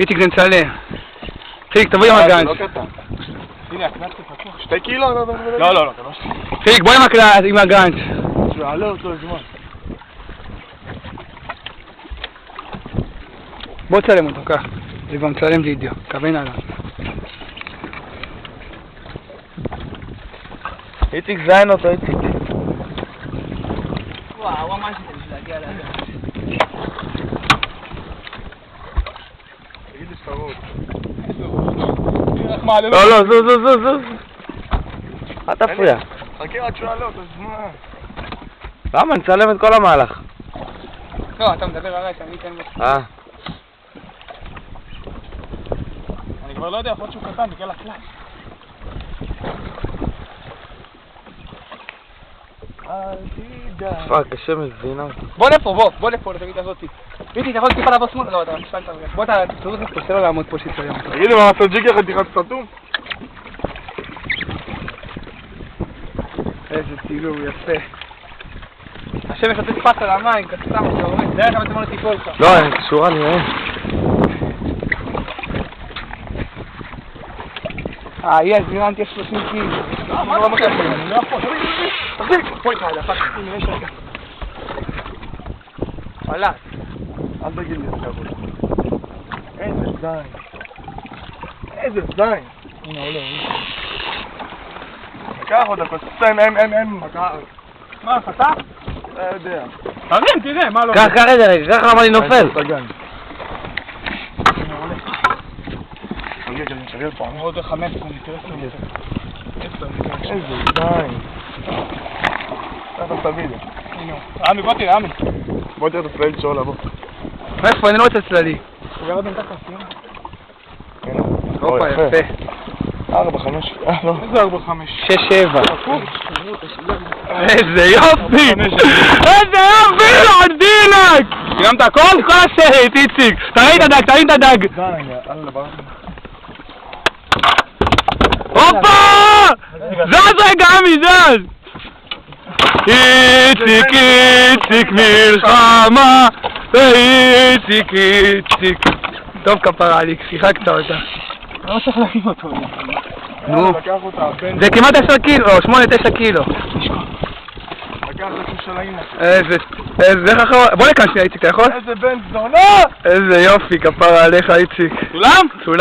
איציק זה נצלה. חיק, תבוא עם הגאנץ'. לא קטן. הנה, הקנצת פתוח. 2 קילו? לא. חיק, בוא עם הגאנץ'. שעלה אותו זמן. בוא תצלם אותו, כך. זה כבר מצלם וידאו, כוון עליו. איציק זיין אותו, איציק. וואו, ממש זה בשביל להגיע לאדם. תגיד לי שרות. לא, זוז. אל תפריע. חכה עד שהוא יעלה אותו זמן. למה? נצלם את כל המהלך. לא, אתה מדבר עליי, שאני אתן לו. אני כבר לא יודע, יכול להיות שהוא קטן בגלל הקלאס. אל תדע. פאק, קשה מזינה אותי. בוא לפה, לתמיד הזאתי. איציק, אתה יכול טיפה לעבור שמאלה? לא, אתה משפלת. בוא תרוץ לפה, שלא לעמוד פה שיצלם אותו. תגיד לי, מה לעשות ג'יקר חתיכת סתום? איזה צילום יפה. השמש עושה פס על המים, קצתם, אתה רואה? דרך כמה אתם לא תיפול לך. לא, אני קשורה לי, יש, זירנתי 30 קיל. מה אתה מוכר? אני לא יכול. תחזיק! בואי לך, דפק. הנה, יש רגע. פלט. אל תגיד לי את זה. איזה זין. איזה זין. הנה, עולה. לקח עוד דקות. אין מקר. מה, חתך? אתה יודע. תראה, מה לא? קח את זה רגע, קח למה אני נופל. עוד 15, תראה איזה זין. אתה תביא לי. עמי, בוא תראה, עמי. בוא תראה את הצללית שעולה, בוא. איפה? אני לא רוצה צללי. הוא ירד עם ככה, הנה. הופה, יפה. 4, 5. לא. איזה 4, 5? 6, 7. איזה יופי! איזה יופי! עדילק! סיימת הכל? כל הסרט, איציק. תראי את הדג, זין, יאללה, ברח. הופה! זז רגע, עמי, זז! איציק מלחמה! איציק. טוב כפרה עליק, שיחקת אותה. לא צריך להקים אותו. נו. לקח אותה. זה כמעט 10 קילו, 8-9 קילו. לקח את זה של האמא. איזה חכם. בוא לכאן שנייה, איציק, אתה יכול? איזה בן זונה! איזה יופי, כפרה עליך, איציק. כולם? סולם.